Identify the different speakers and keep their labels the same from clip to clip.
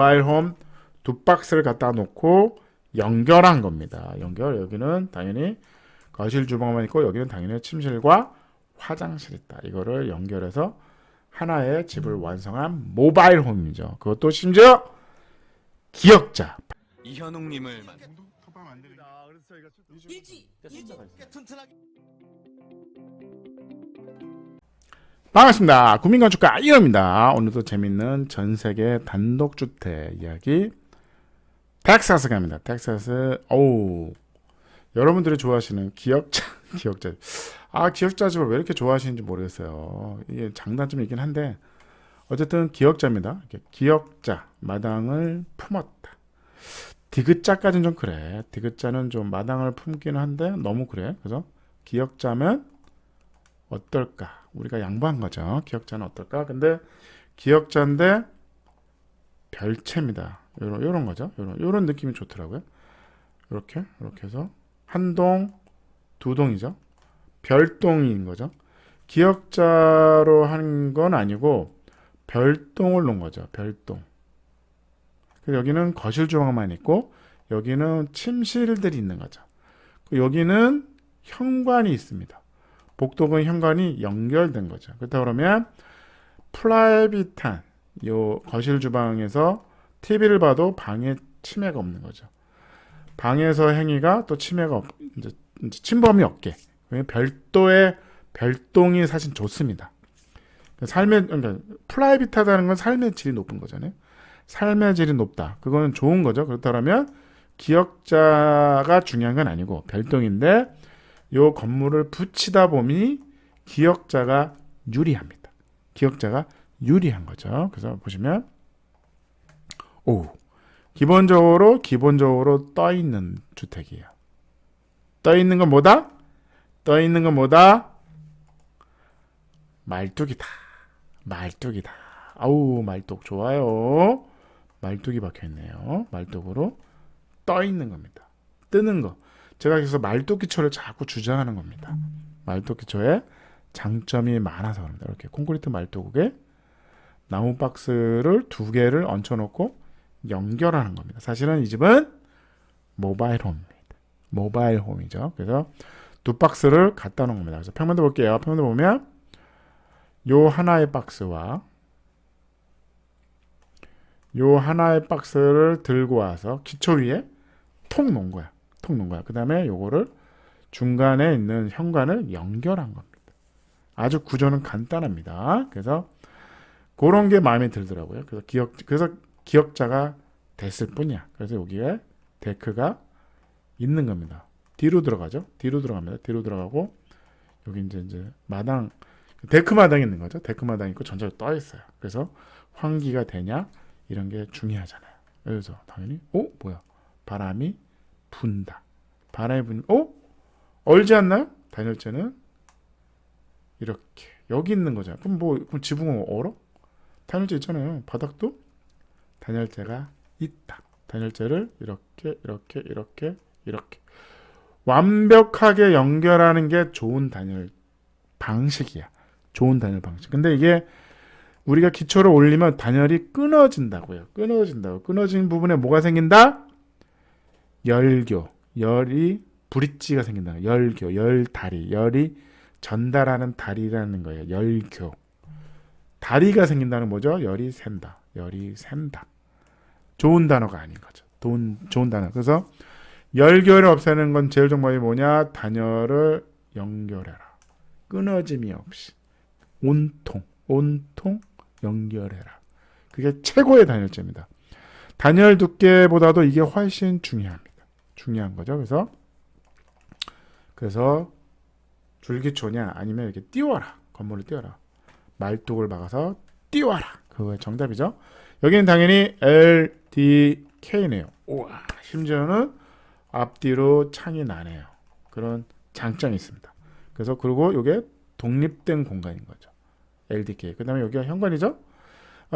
Speaker 1: 모바일 홈 두 박스를 갖다 놓고 연결한 겁니다. 여기는 당연히 거실 주방만 있고 여기는 당연히 침실과 화장실 있다. 이거를 연결해서 하나의 집을 완성한 모바일 홈이죠. 그것도 심지어 기역자.
Speaker 2: 이현웅님을
Speaker 1: 반갑습니다. 국민건축가 이현입니다. 오늘도 재밌는 전세계 단독주택 이야기 텍사스 갑니다. 텍사스. 여러분들이 좋아하시는 기역자. 기역자 집을 왜 이렇게 좋아하시는지 모르겠어요. 이게 장단점이 있긴 한데 어쨌든 기역자입니다. 기역자, 마당을 품었다. 디귿자까지는 좀 그래. 디귿자는 좀 마당을 품기는 한데 너무 그래. 그래서 기역자면 어떨까? 우리가 양보한 거죠. 기역자는 어떨까? 근데 기역자인데 별채입니다. 요런 거죠. 요런 느낌이 좋더라고요. 이렇게 해서 한 동, 두 동이죠. 별동인 거죠. 기역자로 한 건 아니고 별동을 놓은 거죠. 별동. 여기는 거실 주방만 있고 여기는 침실들이 있는 거죠. 여기는 현관이 있습니다. 복도근 현관이 연결된 거죠. 그렇다 그러면 프라이빗한 요 거실 주방에서 TV를 봐도 방에 침해가 없는 거죠. 방에서 행위가 또 침해가 이제 침범이 없게. 별도의 별동이 사실 좋습니다. 그러니까 프라이빗하다는 건 삶의 질이 높은 거잖아요. 삶의 질이 높다. 그거는 좋은 거죠. 그렇다면 기역자가 중요한 건 아니고 별동인데 요 건물을 붙이다 보니 기역자가 유리합니다. 기역자가 유리한 거죠. 그래서 보시면 기본적으로 떠 있는 주택이에요. 떠 있는 건 뭐다? 말뚝이다. 말뚝 좋아요. 말뚝이 박혀 있네요. 말뚝으로 떠 있는 겁니다. 뜨는 거. 제가 그래서 말뚝기초를 자꾸 주장하는 겁니다. 말뚝기초에 장점이 많아서 그럽니다. 이렇게 콘크리트 말뚝에 나무 박스를 두 개를 얹혀놓고 연결하는 겁니다. 사실은 이 집은 모바일 홈입니다. 모바일 홈이죠. 그래서 두 박스를 갖다 놓은 겁니다. 그래서 평면도 볼게요. 평면도 보면 요 하나의 박스와 요 하나의 박스를 들고 와서 기초 위에 톡 놓은 거야. 그 다음에 요거를 중간에 있는 현관을 연결한 겁니다. 아주 구조는 간단합니다. 그래서 그런 게 마음에 들더라고요. 그래서 기역자가 됐을 뿐이야. 그래서 여기에 데크가 있는 겁니다. 뒤로 들어가죠. 뒤로 들어가고 여기 이제 마당, 데크 마당이 있는 거죠. 데크 마당이 있고 전체가 떠 있어요. 그래서 환기가 되냐 이런 게 중요하잖아요. 그래서 당연히 바람이 분다. 얼지 않나요? 단열재는 이렇게 여기 있는 거잖아요. 그럼 지붕은 얼어? 단열재 있잖아요. 바닥도 단열재가 있다. 단열재를 이렇게 완벽하게 연결하는 게 좋은 단열 방식이야. 좋은 단열 방식. 근데 이게 우리가 기초를 올리면 단열이 끊어진다고요. 끊어진 부분에 뭐가 생긴다? 열이 브릿지가 생긴다. 열다리. 열이 전달하는 다리라는 거예요. 열교. 다리가 생긴다는 뭐죠? 열이 샌다. 좋은 단어가 아닌 거죠. 좋은 단어. 그래서 열교를 없애는 건 제일 정법이 뭐냐? 단열을 연결해라. 끊어짐이 없이. 온통 연결해라. 그게 최고의 단열재입니다. 단열 두께보다도 이게 훨씬 중요합니다. 중요한 거죠. 그래서 줄기초냐 아니면 이렇게 띄워라. 건물을 띄워라. 말뚝을 박아서 띄워라. 그거의 정답이죠. 여기는 당연히 LDK네요. 우와, 심지어는 앞뒤로 창이 나네요. 그런 장점이 있습니다. 그래서 그리고 이게 독립된 공간인 거죠. LDK. 그 다음에 여기가 현관이죠.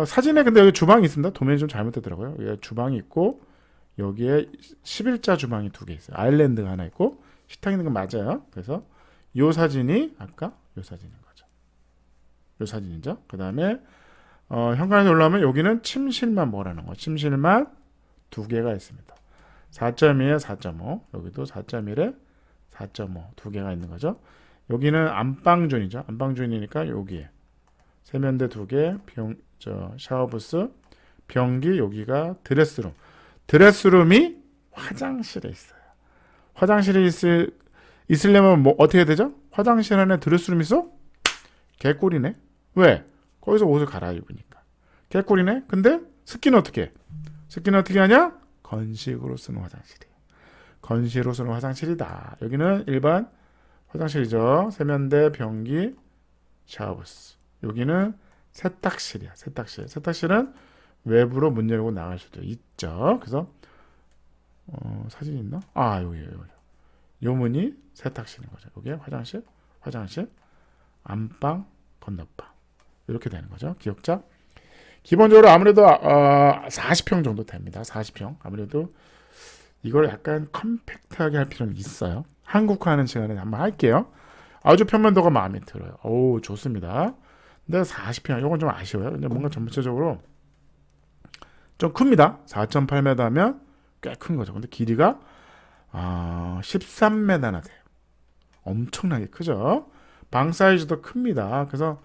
Speaker 1: 사진에 근데 여기 주방이 있습니다. 도면이 좀 잘못되더라고요. 여기 주방이 있고 여기에 11자 주방이 두 개 있어요. 아일랜드가 하나 있고 식탁 있는 건 맞아요. 그래서 요 사진이 아까 요 사진인 거죠. 요 사진이죠. 그 다음에 현관에서 올라오면 여기는 침실만 뭐라는 거. 침실만 2개가 있습니다. 4.2에 4.5. 여기도 4.1에 4.5. 2개가 있는 거죠. 여기는 안방존이죠. 안방존이니까 여기에 세면대 2개, 샤워부스, 변기, 여기가 드레스룸. 드레스룸이 화장실에 있어요. 화장실에 있으려면 뭐 어떻게 해야 되죠? 화장실 안에 드레스룸 있어? 개꿀이네. 왜? 거기서 옷을 갈아입으니까. 개꿀이네. 근데 스키는 어떻게 해? 스키는 어떻게 하냐? 건식으로 쓰는 화장실이에요. 건식으로 쓰는 화장실이다. 여기는 일반 화장실이죠. 세면대, 변기, 샤워부스. 여기는 세탁실이야. 세탁실. 세탁실은 외부로 문 열고 나갈 수도 있죠. 그래서 사진 있나? 여기. 요 문이 세탁실인 거죠. 여기 화장실, 안방, 건너방. 이렇게 되는 거죠. 기역자. 기본적으로 아무래도 40평 정도 됩니다. 40평. 아무래도 이걸 약간 컴팩트하게 할 필요는 있어요. 한국화하는 시간에 한번 할게요. 아주 평면도가 마음에 들어요. 오, 좋습니다. 근데 40평, 이건 좀 아쉬워요. 근데 뭔가 전체적으로 좀 큽니다. 4.8m면 꽤 큰 거죠. 근데 길이가 13m나 돼요. 엄청나게 크죠. 방 사이즈도 큽니다. 그래서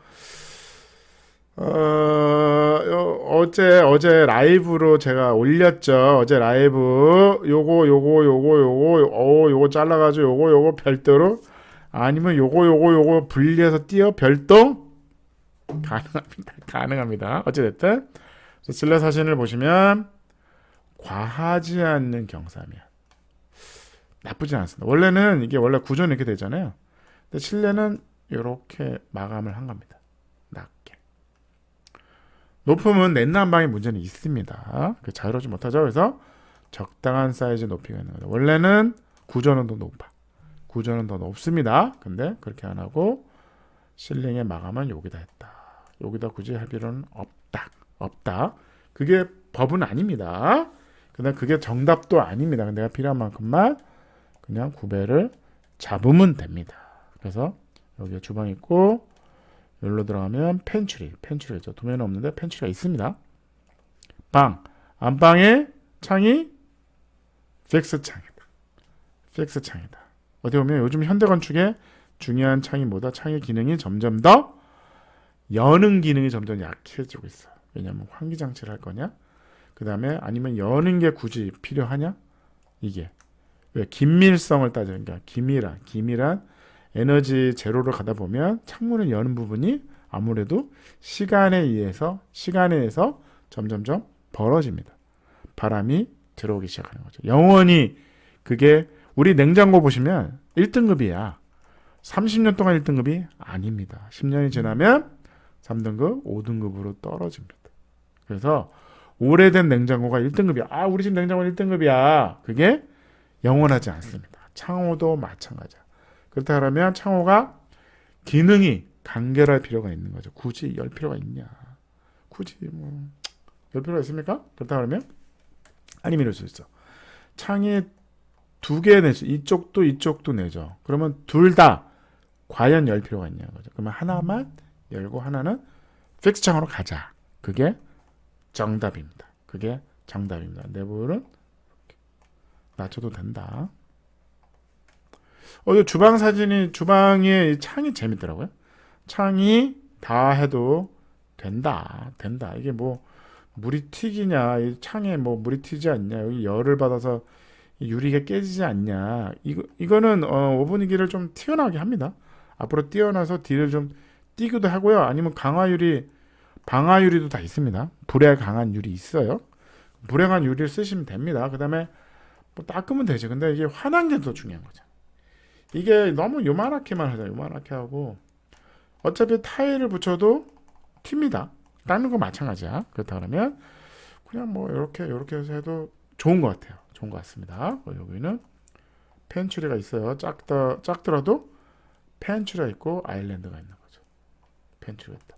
Speaker 1: 어제 라이브로 제가 올렸죠. 어제 라이브 요거 잘라가지고 요거 별도로, 아니면 요거 분리해서 띄어 별도 가능합니다. 어찌됐든 실내 사진을 보시면 과하지 않는 경사면 나쁘지 않습니다. 원래는 이게 원래 구조는 이렇게 되잖아요. 근데 실내는 이렇게 마감을 한 겁니다. 낮게. 높음은 냉난방의 문제는 있습니다. 자유롭지 못하죠. 그래서 적당한 사이즈 높이가 있는 거죠. 원래는 구조는 더 높아. 구조는 더 높습니다. 근데 그렇게 안 하고 실링의 마감은 여기다 했다. 여기다 굳이 할 필요는 없다. 그게 법은 아닙니다. 그냥 그게 정답도 아닙니다. 내가 필요한 만큼만 그냥 구배를 잡으면 됩니다. 그래서 여기에 주방 있고, 여기로 들어가면 펜츄리가 있죠. 도면은 없는데 펜츄리가 있습니다. 안방에 창이 픽스 창이다. 어디 보면 요즘 현대 건축의 중요한 창이 뭐다? 창의 기능이 점점 더 여는 기능이 점점 약해지고 있어요. 왜냐하면 환기 장치를 할 거냐? 그 다음에 아니면 여는 게 굳이 필요하냐? 이게 왜 긴밀성을 따지니까 기밀한 에너지 제로로 가다 보면 창문을 여는 부분이 아무래도 시간에 의해서 점점점 벌어집니다. 바람이 들어오기 시작하는 거죠. 영원히 그게 우리 냉장고 보시면 1등급이야. 30년 동안 1등급이 아닙니다. 10년이 지나면 3등급, 5등급으로 떨어집니다. 그래서 오래된 냉장고가 1등급이야. 우리 집 냉장고는 1등급이야. 그게 영원하지 않습니다. 창호도 마찬가지야. 그렇다 그러면 창호가 기능이 간결할 필요가 있는 거죠. 굳이 열 필요가 있냐? 굳이 열 필요가 있습니까? 그렇다 그러면 아니면 이럴 수 있어. 창이 2개 내죠. 이쪽도 내죠. 그러면 둘 다 과연 열 필요가 있냐 거죠. 그러면 하나만 열고 하나는 픽스 창으로 가자. 그게 정답입니다. 내부를 낮춰도 된다. 주방 사진이, 주방에 창이 재밌더라고요. 창이 다 해도 된다. 이게 뭐 물이 튀기냐? 이 창에 뭐 물이 튀지 않냐? 여기 열을 받아서 유리가 깨지지 않냐? 이거는 오븐이기를 좀 튀어나오게 합니다. 앞으로 띄어나서 뒤를 좀 띄기도 하고요. 아니면 방화유리도 다 있습니다. 불에 강한 유리 있어요. 불에 강한 유리를 쓰시면 됩니다. 그 다음에 뭐 닦으면 되죠. 근데 이게 환한 게 더 중요한 거죠. 이게 너무 요만하게만 하죠. 요만하게 하고 어차피 타일을 붙여도 튑니다. 닦는 거 마찬가지야. 그렇다 그러면 그냥 뭐 이렇게 해서 해도 좋은 것 같아요. 좋은 것 같습니다. 여기는 펜츄리가 있어요. 작더라도 펜츄리가 있고 아일랜드가 있는 거죠. 펜츄리가 있다.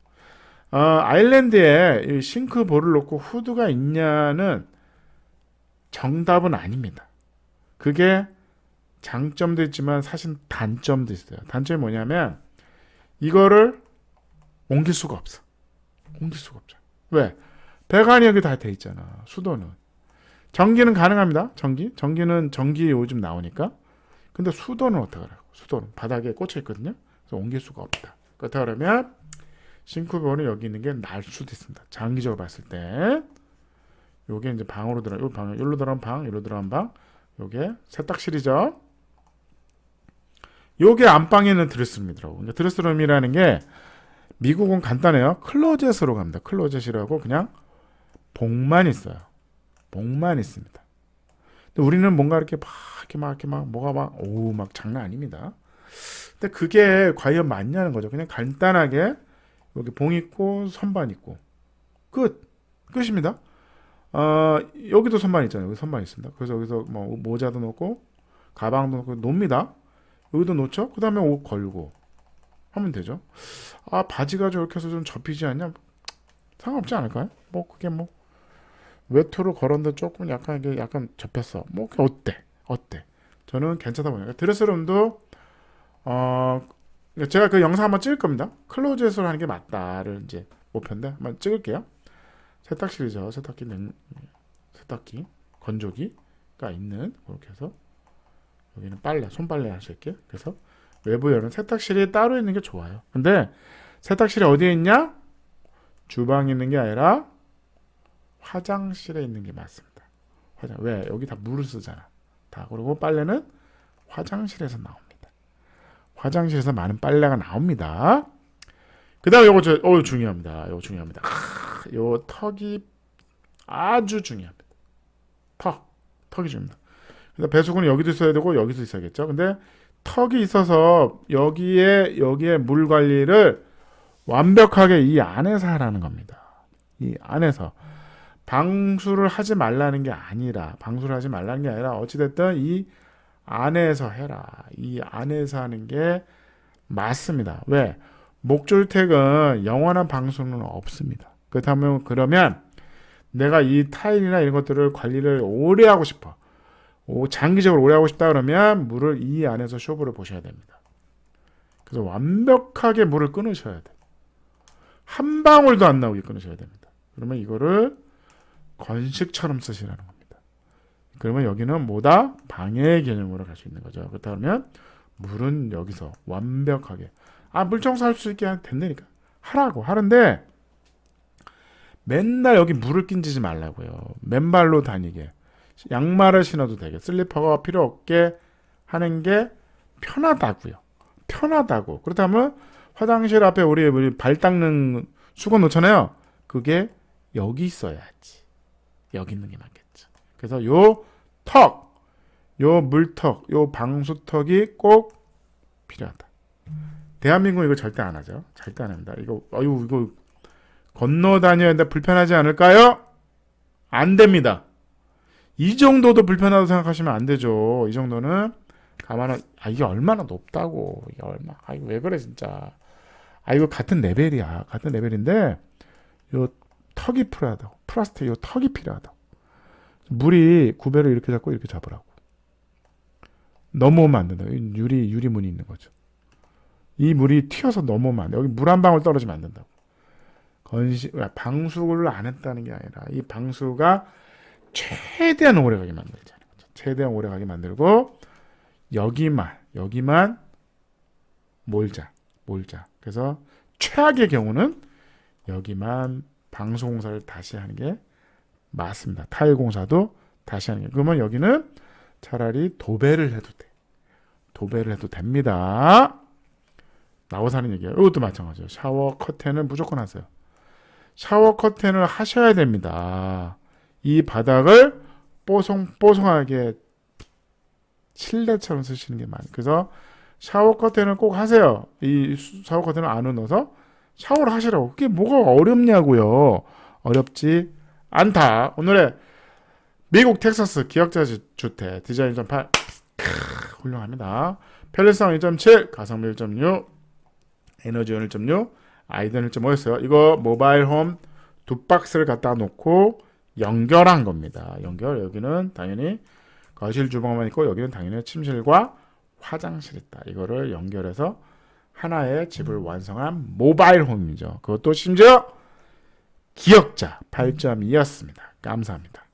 Speaker 1: 아일랜드에 이 싱크볼을 놓고 후드가 있냐는 정답은 아닙니다. 그게 장점도 있지만 사실 단점도 있어요. 단점이 뭐냐면 이거를 옮길 수가 없어. 왜? 배관이 여기 다 돼 있잖아. 수도는. 전기는 가능합니다. 전기는 전기 요즘 나오니까. 근데 수도는 어떡하라고? 수도는 바닥에 꽂혀 있거든요. 그래서 옮길 수가 없다. 그렇다 그러면 싱크볼은 여기 있는 게 날 수도 있습니다. 장기적으로 봤을 때. 요게 이제 방으로 들어, 요 방, 여기로 들어간 방, 여기로 들어간 방. 요게 세탁실이죠. 요게 안방에 있는 드레스룸이더라고. 그러니까 드레스룸이라는 게 미국은 간단해요. 클로젯으로 갑니다. 클로젯이라고 그냥 복만 있어요. 복만 있습니다. 근데 우리는 뭔가 이렇게 막 뭐가 막 장난 아닙니다. 근데 그게 과연 맞냐는 거죠. 그냥 간단하게 여기 봉 있고 선반 있고 끝입니다. 여기도 선반 있잖아요. 여기 선반 있습니다. 그래서 여기서 뭐 모자도 놓고 가방도 놓고 놉니다. 여기도 놓죠. 그 다음에 옷 걸고 하면 되죠. 바지가 저렇게 해서 좀 접히지 않냐? 상관없지 않을까요? 뭐 그게 뭐 외투를 걸었는데 조금 이게 약간 접혔어. 뭐 그게 어때? 저는 괜찮다 보니까 드레스룸도 제가 그 영상 한번 찍을 겁니다. 클로젯으로 하는 게 맞다를 이제 목표인데 한번 찍을게요. 세탁실이죠. 세탁기, 건조기가 있는 그렇게 해서 여기는 손빨래 할 수 있게. 그래서 외부 열은 세탁실이 따로 있는 게 좋아요. 근데 세탁실이 어디에 있냐? 주방에 있는 게 아니라 화장실에 있는 게 맞습니다. 왜? 여기 다 물을 쓰잖아. 그리고 빨래는 화장실에서 나옵니다. 화장실에서 많은 빨래가 나옵니다. 그 다음에 요거 중요합니다. 요 턱이 아주 중요합니다. 턱이 중요합니다. 그래서 배수구는 여기도 있어야 되고 여기도 있어야겠죠. 근데 턱이 있어서 여기에 물 관리를 완벽하게 이 안에서 하라는 겁니다. 이 안에서 방수를 하지 말라는 게 아니라 어찌됐든 이 안에서 해라. 이 안에서 하는 게 맞습니다. 왜? 목줄택은 영원한 방수는 없습니다. 그러면 내가 이 타일이나 이런 것들을 관리를 오래 하고 싶어. 장기적으로 오래 하고 싶다 그러면 물을 이 안에서 쇼부를 보셔야 됩니다. 그래서 완벽하게 물을 끊으셔야 돼. 한 방울도 안 나오게 끊으셔야 됩니다. 그러면 이거를 건식처럼 쓰시라는 겁니다. 그러면 여기는 뭐다? 방해 개념으로 갈 수 있는 거죠. 그렇다 그러면 물은 여기서 완벽하게 물 청소할 수 있게 된다니까 하라고 하는데 맨날 여기 물을 끼지지 말라고요. 맨발로 다니게 양말을 신어도 되게 슬리퍼가 필요 없게 하는 게 편하다고. 그렇다면 화장실 앞에 우리 발 닦는 수건 놓잖아요. 그게 여기 있어야지. 여기 있는 게 맞겠죠. 그래서 요 물턱, 요 방수턱이 꼭 필요하다. 대한민국은 이거 절대 안 하죠. 절대 안 합니다. 이거 건너 다녀야 되는데 불편하지 않을까요? 안 됩니다. 이 정도도 불편하다고 생각하시면 안 되죠. 이 정도는 이게 얼마나 높다고. 이게 이거 왜 그래 진짜. 이거 같은 레벨이야. 같은 레벨인데 요 턱이 필요하다고. 플라스틱 요 턱이 필요하다고. 물이 구배를 이렇게 잡고 이렇게 잡으라고. 넘어오면 안 된다. 유리문이 있는 거죠. 이 물이 튀어서 넘어오면 안 돼. 여기 물 한 방울 떨어지면 안 된다고. 방수를 안 했다는 게 아니라 이 방수가 최대한 오래가게 만들자는 거죠. 최대한 오래가게 만들고 여기만 몰자. 그래서 최악의 경우는 여기만 방수공사를 다시 하는 게 맞습니다. 타일 공사도 다시 하는 게. 그러면 여기는 차라리 도배를 해도 돼. 도배를 해도 됩니다. 나와서 하는 얘기예요. 이것도 마찬가지예요. 샤워 커튼은 무조건 하세요. 샤워 커튼을 하셔야 됩니다. 이 바닥을 뽀송뽀송하게 실내처럼 쓰시는 게 많아요. 그래서 샤워 커튼을 꼭 하세요. 이 샤워 커튼을 안으로 넣어서 샤워를 하시라고. 그게 뭐가 어렵냐고요. 어렵지 않다. 오늘의 미국 텍사스 기역자 주택 디자인 1.8 훌륭합니다. 편리성 1.7, 가성비 1.6, 에너지원 1.6, 아이디어 1.5였어요. 이거 모바일 홈 두 박스를 갖다 놓고 연결한 겁니다. 여기는 당연히 거실 주방만 있고 여기는 당연히 침실과 화장실 있다. 이거를 연결해서 하나의 집을 완성한 모바일 홈이죠. 그것도 심지어 기억자 8점이었습니다. 감사합니다.